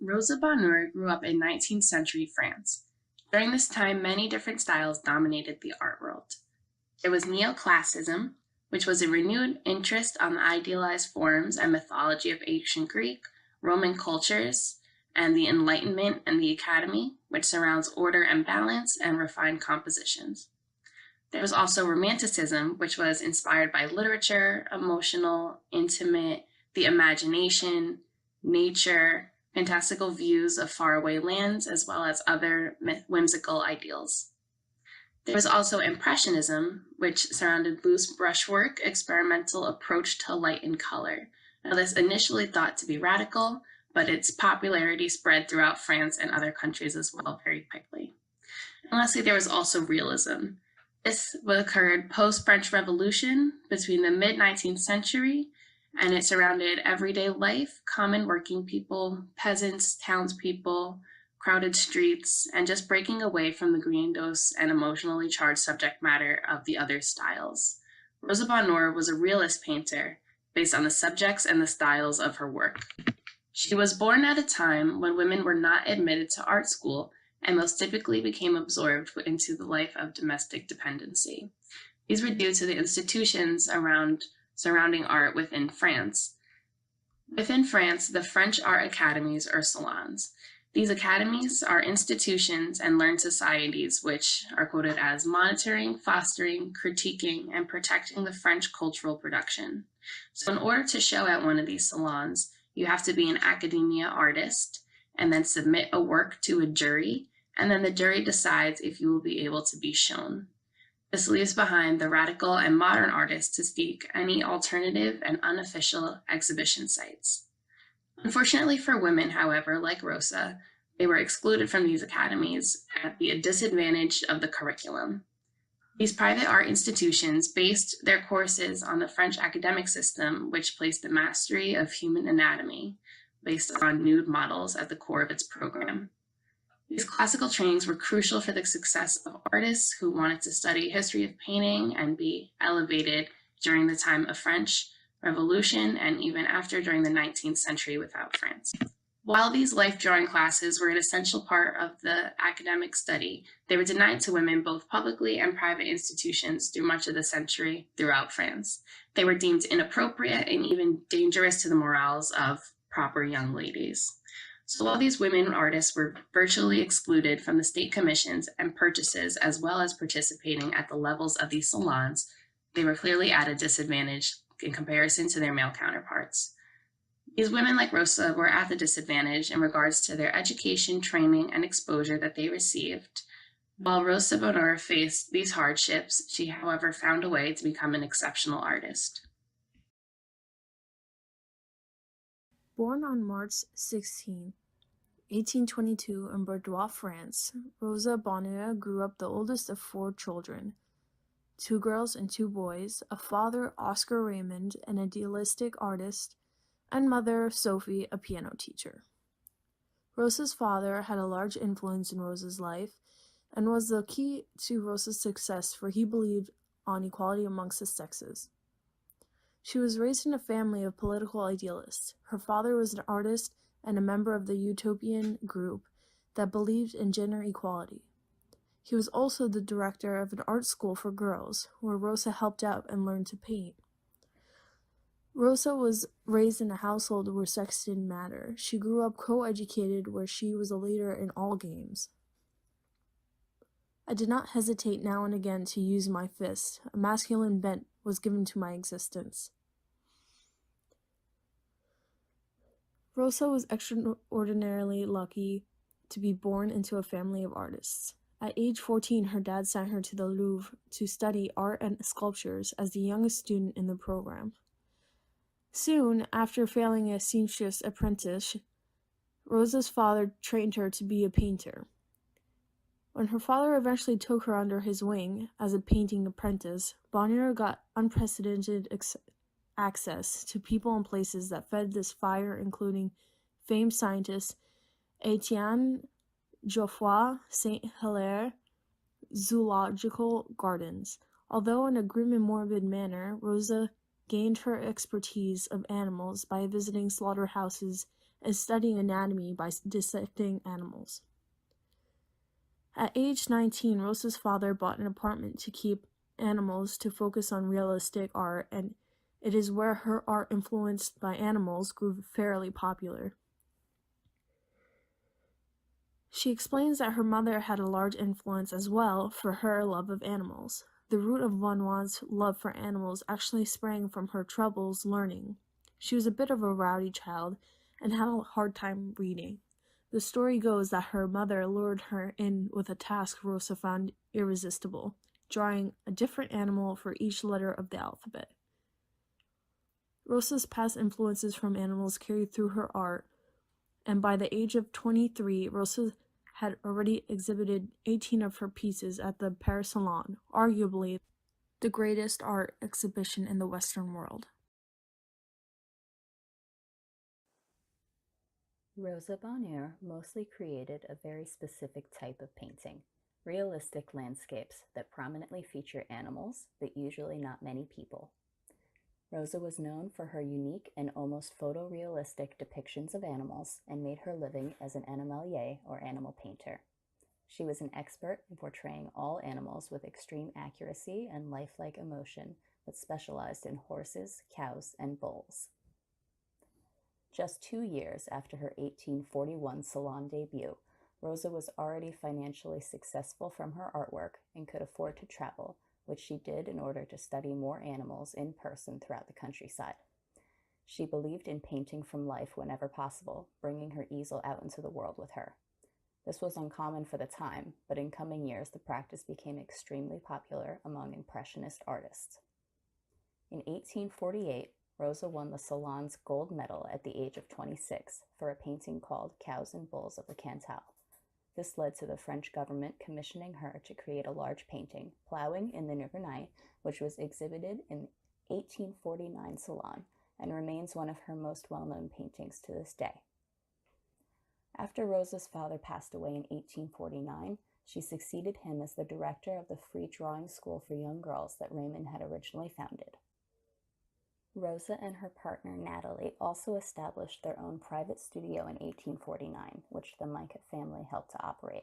Rosa Bonheur grew up in 19th century France. During this time, many different styles dominated the art world. There was neoclassicism, which was a renewed interest on the idealized forms and mythology of ancient Greek, Roman cultures, and the Enlightenment and the Academy, which surrounds order and balance and refined compositions. There was also Romanticism, which was inspired by literature, emotional, intimate, the imagination, nature, fantastical views of faraway lands, as well as other whimsical ideals. There was also Impressionism, which surrounded loose brushwork, experimental approach to light and color. Now, this initially thought to be radical, but its popularity spread throughout France and other countries as well very quickly. And lastly, there was also Realism. This occurred post-French Revolution between the mid-19th century, and it surrounded everyday life, common working people, peasants, townspeople, crowded streets, and just breaking away from the grandiose and emotionally charged subject matter of the other styles. Rosa Bonheur was a realist painter based on the subjects and the styles of her work. She was born at a time when women were not admitted to art school and most typically became absorbed into the life of domestic dependency. These were due to the institutions surrounding art within France. Within France, the French art academies or salons. These academies are institutions and learned societies which are quoted as monitoring, fostering, critiquing, and protecting the French cultural production. So in order to show at one of these salons, you have to be an academia artist and then submit a work to a jury, and then the jury decides if you will be able to be shown. This leaves behind the radical and modern artists to seek any alternative and unofficial exhibition sites. Unfortunately for women, however, like Rosa, they were excluded from these academies at the disadvantage of the curriculum. These private art institutions based their courses on the French academic system, which placed the mastery of human anatomy based on nude models at the core of its program. These classical trainings were crucial for the success of artists who wanted to study history of painting and be elevated during the time of French Revolution and even after during the 19th century without France. While these life drawing classes were an essential part of the academic study, they were denied to women both publicly and private institutions through much of the century throughout France. They were deemed inappropriate and even dangerous to the morals of proper young ladies. So while these women artists were virtually excluded from the state commissions and purchases, as well as participating at the levels of these salons, they were clearly at a disadvantage in comparison to their male counterparts. These women, like Rosa, were at the disadvantage in regards to their education, training, and exposure that they received. While Rosa Bonheur faced these hardships, she, however, found a way to become an exceptional artist. Born on March 16, 1822 in Bordeaux, France, Rosa Bonheur grew up the oldest of 4 children, 2 girls and 2 boys, a father, Oscar Raymond, an idealistic artist, and mother, Sophie, a piano teacher. Rosa's father had a large influence in Rosa's life and was the key to Rosa's success, for he believed on equality amongst the sexes. She was raised in a family of political idealists. Her father was an artist and a member of the utopian group that believed in gender equality. He was also the director of an art school for girls, where Rosa helped out and learned to paint. Rosa was raised in a household where sex didn't matter. She grew up co-educated, where she was a leader in all games. I did not hesitate now and again to use my fist. A masculine bent was given to my existence. Rosa was extraordinarily lucky to be born into a family of artists. At age 14, her dad sent her to the Louvre to study art and sculptures as the youngest student in the program. Soon after failing a seamstress apprentice, Rosa's father trained her to be a painter. When her father eventually took her under his wing as a painting apprentice, Bonheur got unprecedented access to people and places that fed this fire, including famed scientists Etienne Geoffroy St. Hilaire, zoological gardens. Although in a grim and morbid manner, Rosa gained her expertise of animals by visiting slaughterhouses and studying anatomy by dissecting animals. At age 19, Rosa's father bought an apartment to keep animals to focus on realistic art, and it is where her art influenced by animals grew fairly popular. She explains that her mother had a large influence as well for her love of animals. The root of Bonheur's love for animals actually sprang from her troubles learning. She was a bit of a rowdy child and had a hard time reading. The story goes that her mother lured her in with a task Rosa found irresistible, drawing a different animal for each letter of the alphabet. Rosa's past influences from animals carried through her art, and by the age of 23, Rosa had already exhibited 18 of her pieces at the Paris Salon, arguably the greatest art exhibition in the Western world. Rosa Bonheur mostly created a very specific type of painting, realistic landscapes that prominently feature animals, but usually not many people. Rosa was known for her unique and almost photorealistic depictions of animals and made her living as an animalier or animal painter. She was an expert in portraying all animals with extreme accuracy and lifelike emotion, but specialized in horses, cows, and bulls. Just 2 years after her 1841 Salon debut, Rosa was already financially successful from her artwork and could afford to travel, which she did in order to study more animals in person throughout the countryside. She believed in painting from life whenever possible, bringing her easel out into the world with her. This was uncommon for the time, but in coming years the practice became extremely popular among Impressionist artists. In 1848, Rosa won the Salon's gold medal at the age of 26 for a painting called Cows and Bulls of the Cantal. This led to the French government commissioning her to create a large painting, Plowing in the River Night, which was exhibited in 1849 Salon and remains one of her most well-known paintings to this day. After Rosa's father passed away in 1849, she succeeded him as the director of the free drawing school for young girls that Raymond had originally founded. Rosa and her partner Natalie also established their own private studio in 1849, which the Mica family helped to operate.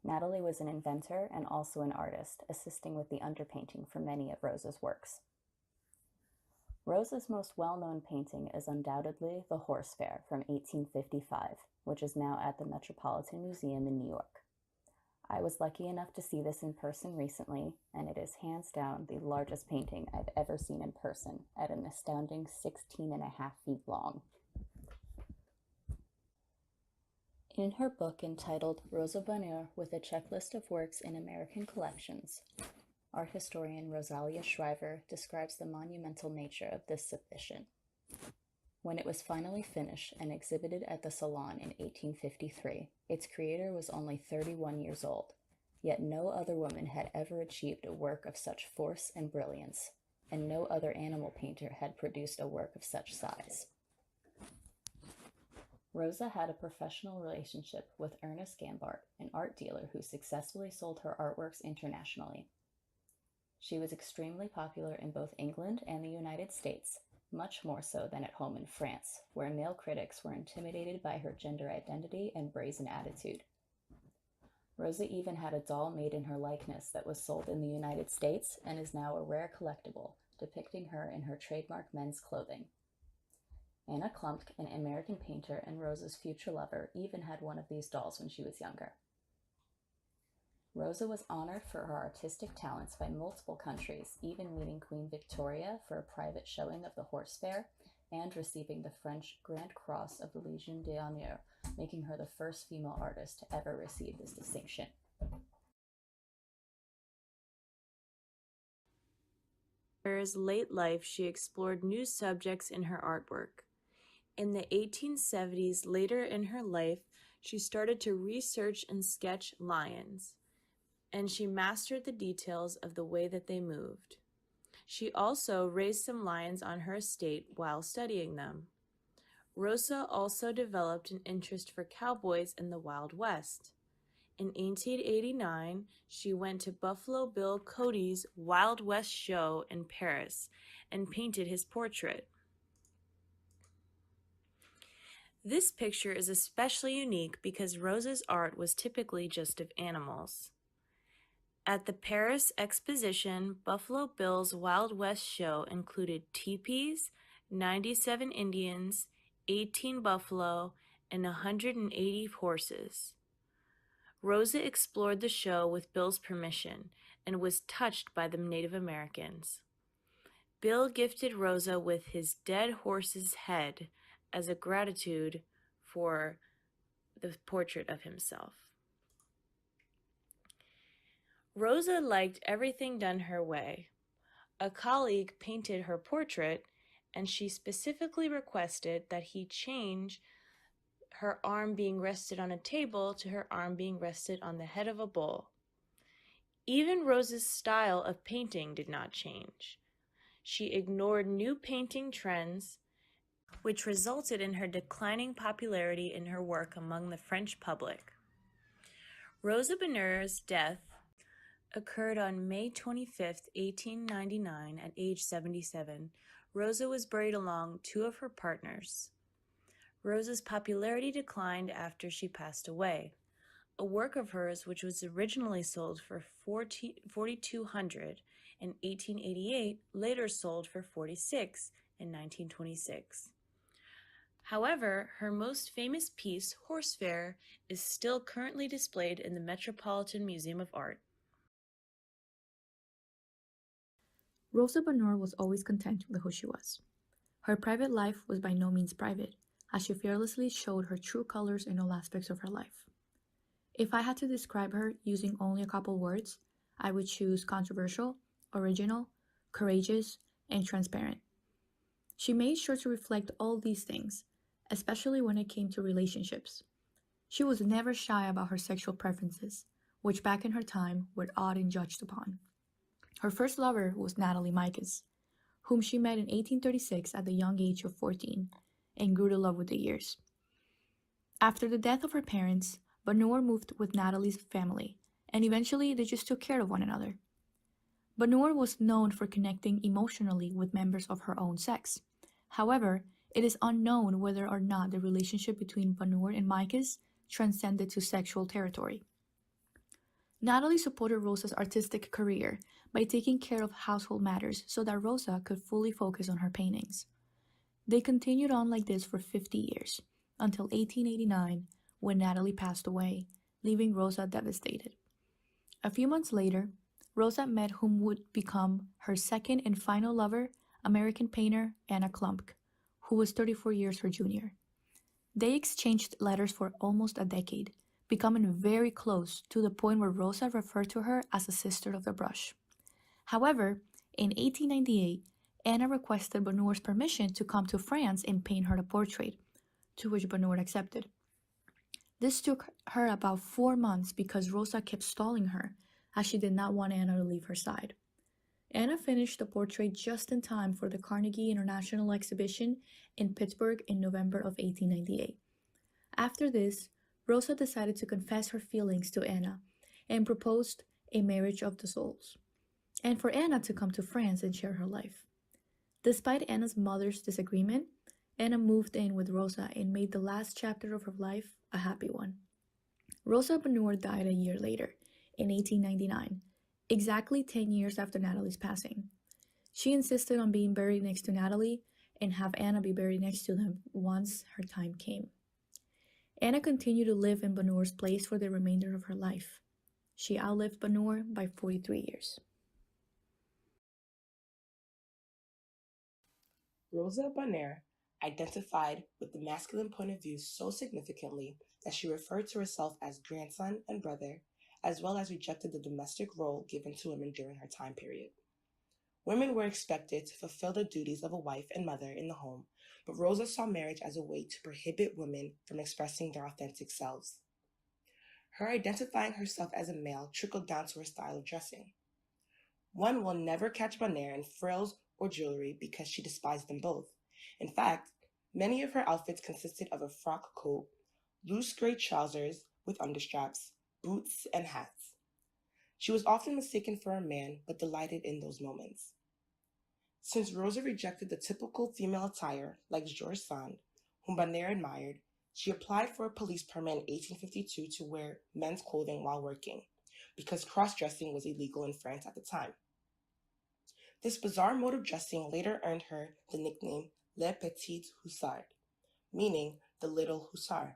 Natalie was an inventor and also an artist, assisting with the underpainting for many of Rosa's works. Rosa's most well-known painting is undoubtedly The Horse Fair from 1855, which is now at the Metropolitan Museum in New York. I was lucky enough to see this in person recently, and it is hands down the largest painting I've ever seen in person, at an astounding 16.5 feet long. In her book entitled Rosa Bonheur with a Checklist of Works in American Collections, art historian Rosalia Shriver describes the monumental nature of this submission. When it was finally finished and exhibited at the Salon in 1853, its creator was only 31 years old, yet no other woman had ever achieved a work of such force and brilliance, and no other animal painter had produced a work of such size. Rosa had a professional relationship with Ernest Gambart, an art dealer who successfully sold her artworks internationally. She was extremely popular in both England and the United States, much more so than at home in France, where male critics were intimidated by her gender identity and brazen attitude. Rosa even had a doll made in her likeness that was sold in the United States and is now a rare collectible, depicting her in her trademark men's clothing. Anna Klumpke, an American painter and Rosa's future lover, even had one of these dolls when she was younger. Rosa was honored for her artistic talents by multiple countries, even meeting Queen Victoria for a private showing of the Horse Fair and receiving the French Grand Cross of the Légion d'Honneur, making her the first female artist to ever receive this distinction. In her late life, she explored new subjects in her artwork. In the 1870s, later in her life, she started to research and sketch lions, and she mastered the details of the way that they moved. She also raised some lions on her estate while studying them. Rosa also developed an interest for cowboys in the Wild West. In 1889, she went to Buffalo Bill Cody's Wild West show in Paris and painted his portrait. This picture is especially unique because Rosa's art was typically just of animals. At the Paris Exposition, Buffalo Bill's Wild West show included teepees, 97 Indians, 18 buffalo, and 180 horses. Rosa explored the show with Bill's permission and was touched by the Native Americans. Bill gifted Rosa with his dead horse's head as a gratitude for the portrait of himself. Rosa liked everything done her way. A colleague painted her portrait, and she specifically requested that he change her arm being rested on a table to her arm being rested on the head of a bull. Even Rosa's style of painting did not change. She ignored new painting trends, which resulted in her declining popularity in her work among the French public. Rosa Bonheur's death occurred on May 25, 1899, at age 77. Rosa was buried along two of her partners. Rosa's popularity declined after she passed away. A work of hers, which was originally sold for $4,200 in 1888, later sold for $46 in 1926. However, her most famous piece, Horse Fair, is still currently displayed in the Metropolitan Museum of Art. Rosa Bonheur was always content with who she was. Her private life was by no means private, as she fearlessly showed her true colors in all aspects of her life. If I had to describe her using only a couple words, I would choose controversial, original, courageous, and transparent. She made sure to reflect all these things, especially when it came to relationships. She was never shy about her sexual preferences, which back in her time were odd and judged upon. Her first lover was Natalie Micas, whom she met in 1836 at the young age of 14, and grew to love with the years. After the death of her parents, Bonheur moved with Natalie's family, and eventually they just took care of one another. Bonheur was known for connecting emotionally with members of her own sex. However, it is unknown whether or not the relationship between Bonheur and Micas transcended to sexual territory. Natalie supported Rosa's artistic career by taking care of household matters so that Rosa could fully focus on her paintings. They continued on like this for 50 years, until 1889, when Natalie passed away, leaving Rosa devastated. A few months later, Rosa met whom would become her second and final lover, American painter Anna Klump, who was 34 years her junior. They exchanged letters for almost a decade, becoming very close to the point where Rosa referred to her as a sister of the brush. However, in 1898, Anna requested Bonheur's permission to come to France and paint her a portrait, to which Bonheur accepted. This took her about 4 months because Rosa kept stalling her, as she did not want Anna to leave her side. Anna finished the portrait just in time for the Carnegie International Exhibition in Pittsburgh in November of 1898. After this, Rosa decided to confess her feelings to Anna and proposed a marriage of the souls, and for Anna to come to France and share her life. Despite Anna's mother's disagreement, Anna moved in with Rosa and made the last chapter of her life a happy one. Rosa Bonheur died a year later, in 1899, exactly 10 years after Natalie's passing. She insisted on being buried next to Natalie and have Anna be buried next to them once her time came. Anna continued to live in Bonheur's place for the remainder of her life. She outlived Bonheur by 43 years. Rosa Bonheur identified with the masculine point of view so significantly that she referred to herself as grandson and brother, as well as rejected the domestic role given to women during her time period. Women were expected to fulfill the duties of a wife and mother in the home, but Rosa saw marriage as a way to prohibit women from expressing their authentic selves. Her identifying herself as a male trickled down to her style of dressing. One will never catch Bonheur in frills or jewelry because she despised them both. In fact, many of her outfits consisted of a frock coat, loose gray trousers with understraps, boots, and hats. She was often mistaken for a man, but delighted in those moments. Since Rosa rejected the typical female attire, like George Sand, whom Bonheur admired, She applied for a police permit in 1852 to wear men's clothing while working, because cross-dressing was illegal in France at the time. This bizarre mode of dressing later earned her the nickname Le Petit Hussard, meaning the little hussar.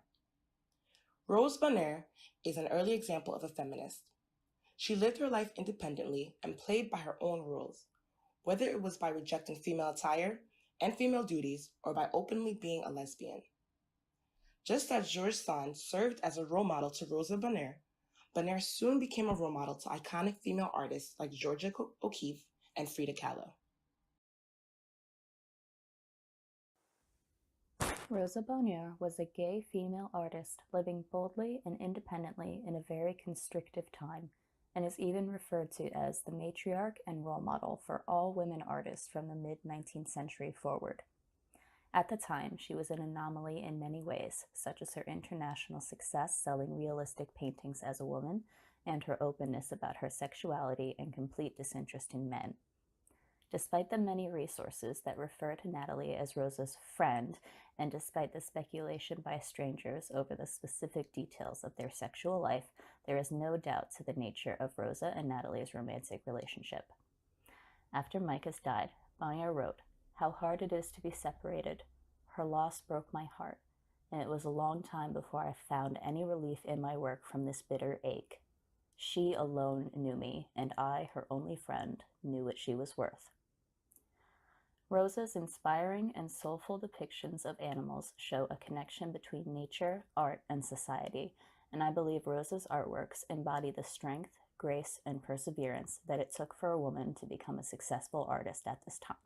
Rose Bonheur is an early example of a feminist. She lived her life independently and played by her own rules, whether it was by rejecting female attire and female duties or by openly being a lesbian. Just as George Sand served as a role model to Rosa Bonheur, Bonheur soon became a role model to iconic female artists like Georgia O'Keeffe and Frida Kahlo. Rosa Bonheur was a gay female artist living boldly and independently in a very constrictive time, and is even referred to as the matriarch and role model for all women artists from the mid-19th century forward. At the time, she was an anomaly in many ways, such as her international success selling realistic paintings as a woman, and her openness about her sexuality and complete disinterest in men. Despite the many resources that refer to Natalie as Rosa's friend, and despite the speculation by strangers over the specific details of their sexual life, there is no doubt to the nature of Rosa and Natalie's romantic relationship. After Micas died, Bonheur wrote, "How hard it is to be separated. Her loss broke my heart, and it was a long time before I found any relief in my work from this bitter ache. She alone knew me, and I, her only friend, knew what she was worth." Rosa's inspiring and soulful depictions of animals show a connection between nature, art, and society, and I believe Rosa's artworks embody the strength, grace, and perseverance that it took for a woman to become a successful artist at this time.